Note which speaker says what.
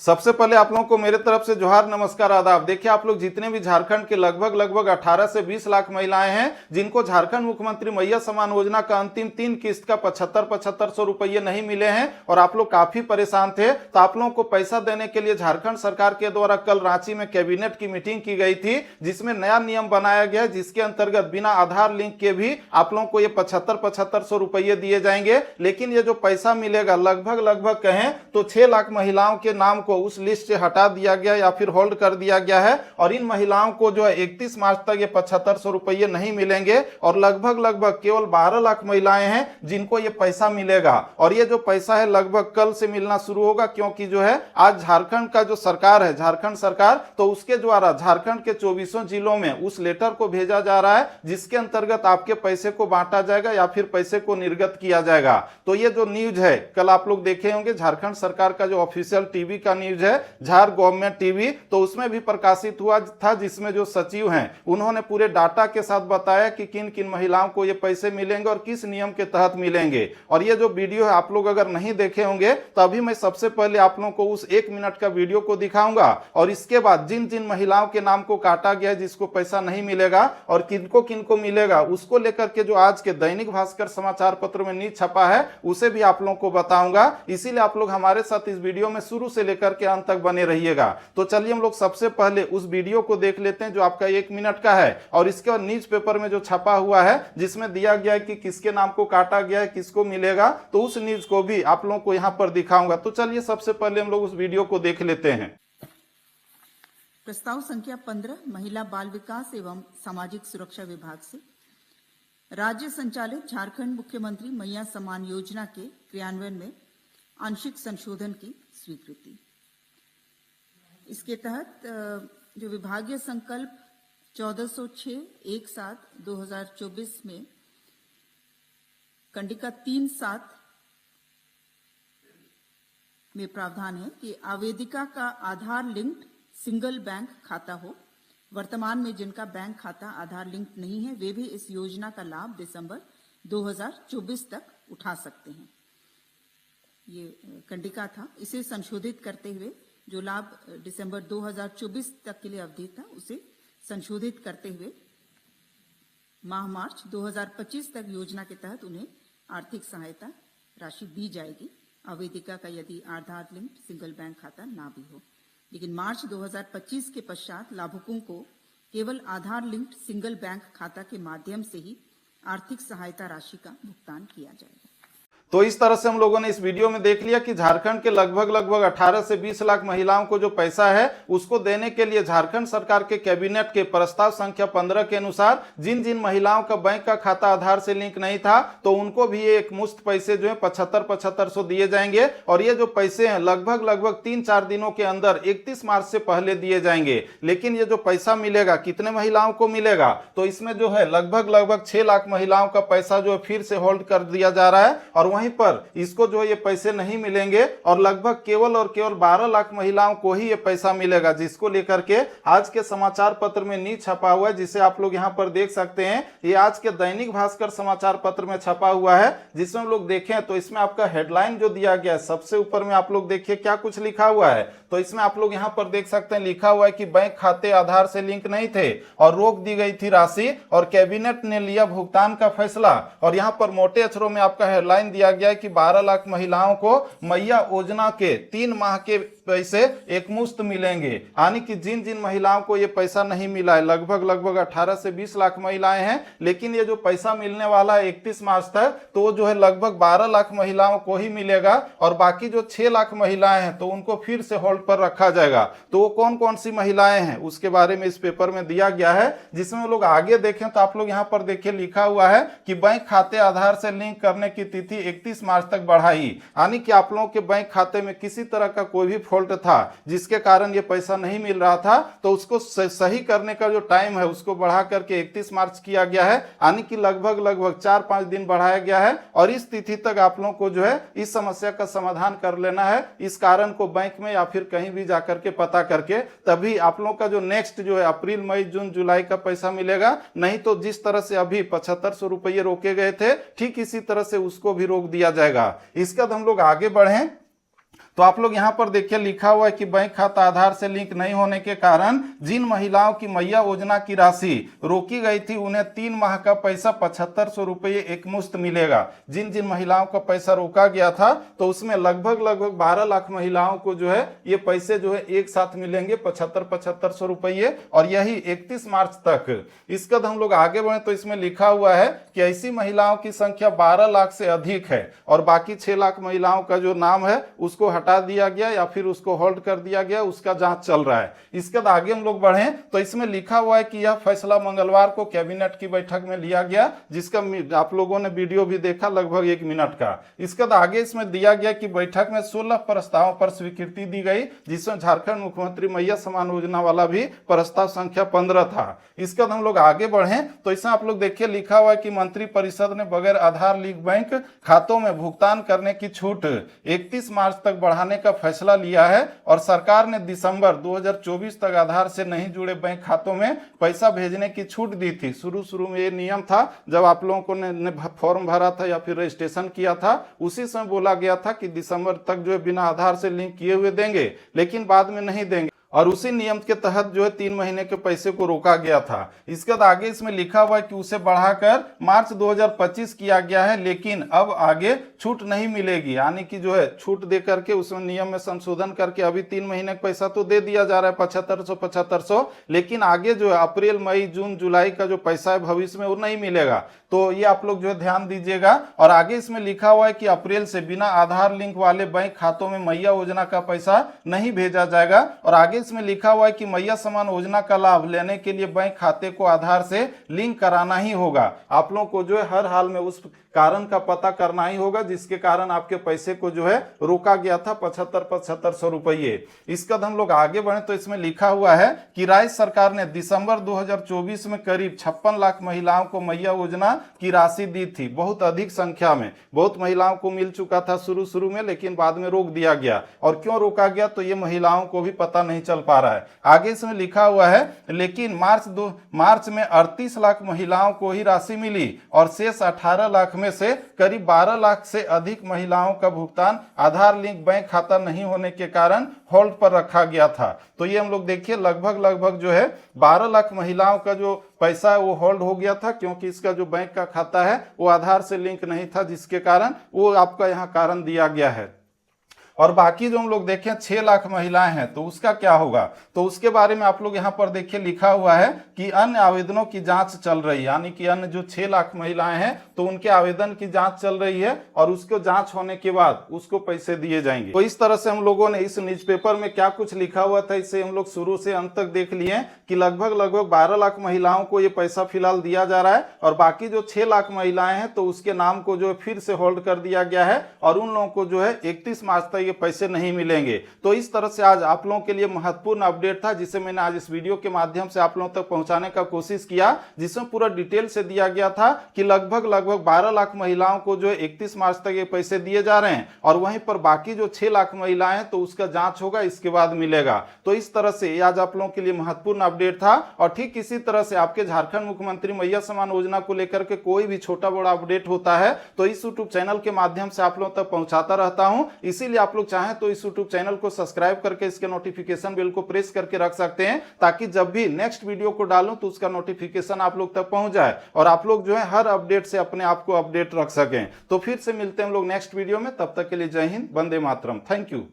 Speaker 1: सबसे पहले आप लोगों को मेरे तरफ से जोहार, नमस्कार, आदाब। देखिए आप लोग जितने भी झारखंड के लगभग 18 से 20 लाख महिलाएं हैं जिनको झारखंड मुख्यमंत्री मैया सम्मान योजना का अंतिम 3 किस्त का 75-7500 रुपये नहीं मिले हैं और आप लोग काफी परेशान थे, तो आप लोगों को पैसा देने के लिए झारखंड सरकार के द्वारा कल रांची में कैबिनेट की मीटिंग की गई थी, जिसमें नया नियम बनाया गया, जिसके अंतर्गत बिना आधार लिंक के भी आप लोगों को ये 75-7500 रुपये दिए जाएंगे। लेकिन ये जो पैसा मिलेगा लगभग कहें तो 6 लाख महिलाओं के नाम को उस लिस्ट से हटा दिया गया या फिर होल्ड कर दिया गया है और इन महिलाओं को जो है 31 मार्च तक ये 7500 रुपये नहीं मिलेंगे और लगभग केवल 12 लाख महिलाएं हैं जिनको ये पैसा मिलेगा। और ये जो पैसा है लगभग कल से मिलना शुरू होगा, क्योंकि जो है आज झारखंड का जो सरकार है, झारखंड सरकार, तो उसके द्वारा झारखंड के 24 जिलों में उस लेटर को भेजा जा रहा है जिसके अंतर्गत आपके पैसे को बांटा जाएगा या फिर पैसे को निर्गत किया जाएगा। तो ये जो न्यूज है कल आप लोग देखे होंगे, झारखंड सरकार का जो ऑफिशियल टीवी का न्यूज है झार गवर्नमेंट टीवी, तो उसमें भी प्रकाशित हुआ था, जिसमें जो सचिव हैं उन्होंने पूरे डाटा के साथ बताया कि किन किन महिलाओं को ये पैसे मिलेंगे और किस नियम के तहत मिलेंगे। और ये जो वीडियो है आप लोग अगर नहीं देखे होंगे तो अभी मैं सबसे पहले आप लोगों को उस 1 मिनट का वीडियो को दिखाऊंगा और इसके बाद जिन जिन महिलाओं के नाम को काटा गया है जिसको पैसा नहीं मिलेगा और किनको किनको मिलेगा उसको लेकर के जो आज के दैनिक भास्कर समाचार पत्र में न्यूज छपा है उसे भी आप लोगों को बताऊंगा। इसीलिए आप लोग हमारे साथ इस वीडियो में शुरू से लेकर के अंत तक बने रहिएगा। तो चलिए हम लोग सबसे पहले उस वीडियो को देख लेते हैं जो आपका 1 मिनट का है और इसके बाद न्यूज पेपर में जो छपा हुआ है जिसमें दिया गया है कि किसके नाम को काटा गया है, किसको मिलेगा, तो उस न्यूज को भी आप लोगों को यहां पर दिखाऊंगा। तो चलिए सबसे पहले हम लोग उस वीडियो को देख लेते हैं।
Speaker 2: प्रस्ताव संख्या 15 महिला बाल विकास एवं सामाजिक सुरक्षा विभाग से राज्य संचालित झारखंड मुख्यमंत्री मैया सम्मान योजना के क्रियान्वयन में आंशिक संशोधन की स्वीकृति। इसके तहत जो विभागीय संकल्प 1406/17/2024 में कंडिका 3(7) में प्रावधान है कि आवेदिका का आधार लिंक्ड सिंगल बैंक खाता हो। वर्तमान में जिनका बैंक खाता आधार लिंक नहीं है वे भी इस योजना का लाभ दिसंबर 2024 तक उठा सकते हैं। ये कंडिका था, इसे संशोधित करते हुए जो लाभ दिसंबर 2024 तक के लिए अवधि था उसे संशोधित करते हुए माह मार्च 2025 तक योजना के तहत उन्हें आर्थिक सहायता राशि दी जाएगी, आवेदिका का यदि आधार लिंक सिंगल बैंक खाता ना भी हो। लेकिन मार्च 2025 के पश्चात लाभुकों को केवल आधार लिंक्ड सिंगल बैंक खाता के माध्यम से ही आर्थिक सहायता राशि का भुगतान किया जाएगा।
Speaker 1: तो इस तरह से हम लोगों ने इस वीडियो में देख लिया कि झारखंड के लगभग 18 से 20 लाख महिलाओं को जो पैसा है उसको देने के लिए झारखंड सरकार के कैबिनेट के प्रस्ताव संख्या 15 के अनुसार जिन जिन महिलाओं का बैंक का खाता आधार से लिंक नहीं था तो उनको भी ये एक मुश्त पैसे जो है 75-7500 दिए जाएंगे और ये जो पैसे हैं लगभग 3-4 दिनों के अंदर 31 मार्च से पहले दिए जाएंगे। लेकिन ये जो पैसा मिलेगा कितने महिलाओं को मिलेगा, तो इसमें जो है लगभग 6 लाख महिलाओं का पैसा जो है फिर से होल्ड कर दिया जा रहा है और वहीं पर इसको जो ये पैसे नहीं मिलेंगे और लगभग केवल 12 लाख महिलाओं को ही ये पैसा मिलेगा, जिसको लेकर के आज के समाचार पत्र में न्यूज छपा हुआ है, जिसे आप लोग यहां पर देख सकते हैं। ये आज के दैनिक भास्कर समाचार पत्र में छपा हुआ है, जिसमें हम लोग देखें तो इसमें आपका हेडलाइन जो दिया गया है सबसे ऊपर में आप लोग देखिए क्या कुछ लिखा हुआ है। तो इसमें आप लोग यहां पर देख सकते हैं लिखा हुआ है कि बैंक खाते आधार से लिंक नहीं थे और रोक दी गई थी राशि और कैबिनेट ने लिया भुगतान का फैसला। और यहां पर मोटे अक्षरों में आपका हेडलाइन दिया गया है कि 12 लाख महिलाओं को मैया योजना के 3 माह के पैसे एकमुश्त मिलेंगे। यानी कि जिन जिन महिलाओं को ये पैसा नहीं मिला है लगभग 18 से 20 लाख महिलाएं हैं, लेकिन ये जो पैसा मिलने वाला है 31 मार्च तक तो वो जो है लगभग 12 लाख महिलाओं को ही मिलेगा और बाकी जो 6 लाख महिलाएं हैं तो उनको फिर से होल्ड पर रखा जाएगा। तो वो कौन कौन सी महिलाएं हैं उसके बारे में इस पेपर में दिया गया है, जिसमें लोग आगे देखें तो आप लोग यहाँ पर देखिए लिखा हुआ है कि बैंक खाते आधार से लिंक करने की तिथि 31 मार्च तक बढ़ाई। यानी कि आप लोगों के बैंक खाते में किसी तरह का कोई भी फॉल्ट था जिसके कारण ये पैसा नहीं मिल रहा था तो उसको सही करने का जो टाइम है उसको बढ़ा करके 31 मार्च किया गया है। यानी कि लगभग 4-5 दिन बढ़ाया गया है और इस तिथि तक आप लोगों को जो है इस समस्या का समाधान कर लेना है। इस कारण को बैंक में या फिर कहीं भी जाकर के पता करके तभी आप लोगों का जो नेक्स्ट जो है अप्रैल मई जून जुलाई का पैसा मिलेगा। नहीं तो जिस तरह से अभी 7500 रुपये रोके गए थे ठीक इसी तरह से उसको भी रोक दिया जाएगा। इसका हम लोग आगे बढ़ें तो आप लोग यहाँ पर देखिए लिखा हुआ है कि बैंक खाता आधार से लिंक नहीं होने के कारण जिन महिलाओं की मैया योजना की राशि रोकी गई थी उन्हें 3 माह का पैसा 7500 रुपये एक मुश्त मिलेगा। जिन जिन महिलाओं का पैसा रोका गया था तो उसमें लगभग 12 लाख महिलाओं को जो है ये पैसे जो है एक साथ मिलेंगे 7500 रुपये, और यही 31 मार्च तक। इसका हम लोग आगे बढ़े तो इसमें लिखा हुआ है कि ऐसी महिलाओं की संख्या 12 लाख से अधिक है और बाकी 6 लाख महिलाओं का जो नाम है उसको हटा दिया गया या फिर उसको होल्ड कर दिया गया, उसका जांच चल रहा है। इसके बाद आगे हम लोग बढ़े तो इसमें लिखा हुआ है कि यह फैसला मंगलवार को कैबिनेट की बैठक में लिया गया, जिसका आप लोगों ने वीडियो भी देखा लगभग 1 मिनट का। इसके बाद आगे इसमें दिया गया कि बैठक में 16 प्रस्तावों पर स्वीकृति दी गई, जिसमें झारखंड मुख्यमंत्री मैया समान योजना वाला भी प्रस्ताव संख्या 15 था। इसके बाद हम लोग आगे बढ़े तो इसमें आप लोग देखिए लिखा हुआ है कि मंत्रिपरिषद ने बगैर आधार लिंक बैंक खातों में भुगतान करने की छूट 31 मार्च तक बढ़ाने का फैसला लिया है, और सरकार ने दिसंबर 2024 तक आधार से नहीं जुड़े बैंक खातों में पैसा भेजने की छूट दी थी। शुरू में ये नियम था जब आप लोगों को ने फॉर्म भरा था या फिर रजिस्ट्रेशन किया था, उसी समय बोला गया था कि दिसंबर तक जो है बिना आधार से लिंक किए हुए देंगे, लेकिन बाद में नहीं देंगे, और उसी नियम के तहत जो है 3 महीने के पैसे को रोका गया था। इसके बाद आगे इसमें लिखा हुआ है कि उसे बढ़ाकर मार्च 2025 किया गया है, लेकिन अब आगे छूट नहीं मिलेगी, यानी कि जो है छूट दे करके उसमें नियम में संशोधन करके अभी 3 महीने का पैसा तो दे दिया जा रहा है 7500, लेकिन आगे जो है अप्रैल मई जून जुलाई का जो पैसा है भविष्य में वो नहीं मिलेगा। तो ये आप लोग जो है ध्यान दीजिएगा। और आगे इसमें लिखा हुआ है कि अप्रैल से बिना आधार लिंक वाले बैंक खातों में मैया योजना का पैसा नहीं भेजा जाएगा, और आगे इसमें लिखा हुआ है कि मैया समान योजना का लाभ लेने के लिए बैंक खाते को आधार से लिंक कराना ही होगा। आप लोगों को जो है हर हाल में उस कारण का पता करना ही होगा जिसके कारण आपके पैसे को जो है रोका गया था 7500 रुपये। इसका हम लोग आगे बढ़े तो इसमें लिखा हुआ है कि राज्य सरकार ने दिसंबर 2024 में करीब 56 लाख महिलाओं को मैया योजना की राशि दी थी। बहुत अधिक संख्या में बहुत महिलाओं को मिल चुका था शुरू में, लेकिन बाद में रोक दिया गया। और क्यों रोका गया तो ये महिलाओं को भी पता नहीं चल पा रहा है। आगे इसमें लिखा हुआ है लेकिन मार्च में 38 लाख महिलाओं को ही राशि मिली और शेष 18 लाख में से करीब 12 लाख से अधिक महिलाओं का भुगतान आधार लिंक बैंक खाता नहीं होने के कारण होल्ड पर रखा गया था। तो ये हम लोग देखिए लगभग जो है 12 लाख महिलाओं का जो पैसा है वो होल्ड हो गया था, क्योंकि इसका जो बैंक का खाता है वो आधार से लिंक नहीं था, जिसके कारण वो आपका यहाँ कारण दिया गया है। और बाकी जो हम लोग देखें 6 लाख महिलाएं हैं तो उसका क्या होगा, तो उसके बारे में आप लोग यहाँ पर देखिए लिखा हुआ है कि अन्य आवेदनों की जांच चल रही है, यानी कि अन्य जो 6 लाख महिलाएं हैं तो उनके आवेदन की जांच चल रही है और उसको जांच होने के बाद उसको पैसे दिए जाएंगे। तो इस तरह से हम लोगों ने इस न्यूज़पेपर में क्या कुछ लिखा हुआ था इसे हम लोग शुरू से अंत तक देख लिए कि लगभग 12 लाख महिलाओं को ये पैसा फिलहाल दिया जा रहा है, और बाकी जो 6 लाख महिलाएं हैं तो उसके नाम को जो है फिर से होल्ड कर दिया गया है, और उन लोगों को जो है 31 मार्च तक ये पैसे नहीं मिलेंगे। तो इस तरह से आज आप लोगों के लिए महत्वपूर्ण अपडेट था, जिसे मैंने आज इस वीडियो के माध्यम से आप लोगों तक पहुंचाने का कोशिश किया, जिसमें पूरा डिटेल से दिया गया था कि लगभग 12 लाख महिलाओं को जो है 31 मार्च तक ये पैसे दिए जा रहे हैं, और वहीं पर बाकी जो 6 लाख महिलाएं हैं तो उसका जांच होगा, इसके बाद मिलेगा। तो इस तरह से आज आप लोगों के लिए महत्वपूर्ण अपडेट था। और ठीक इसी तरह से आपके झारखंड मुख्यमंत्री मैया समान योजना को लेकर के कोई भी छोटा बड़ा अपडेट होता है तो इस यूट्यूब चैनल के माध्यम से आप लोगों तक पहुंचाता रहता हूं। इसीलिए आप लोग चाहें तो इस यूट्यूब चैनल को सब्सक्राइब करके इसके नोटिफिकेशन बेल को प्रेस करके रख सकते हैं, ताकि जब भी नेक्स्ट वीडियो को डालूं तो उसका नोटिफिकेशन आप लोग तक पहुंच जाए और आप लोग जो है हर अपडेट से अपने आप को अपडेट रख सकें। तो फिर से मिलते हैं हम लोग नेक्स्ट वीडियो में, तब तक के लिए जय हिंद, वंदे मातरम, थैंक यू।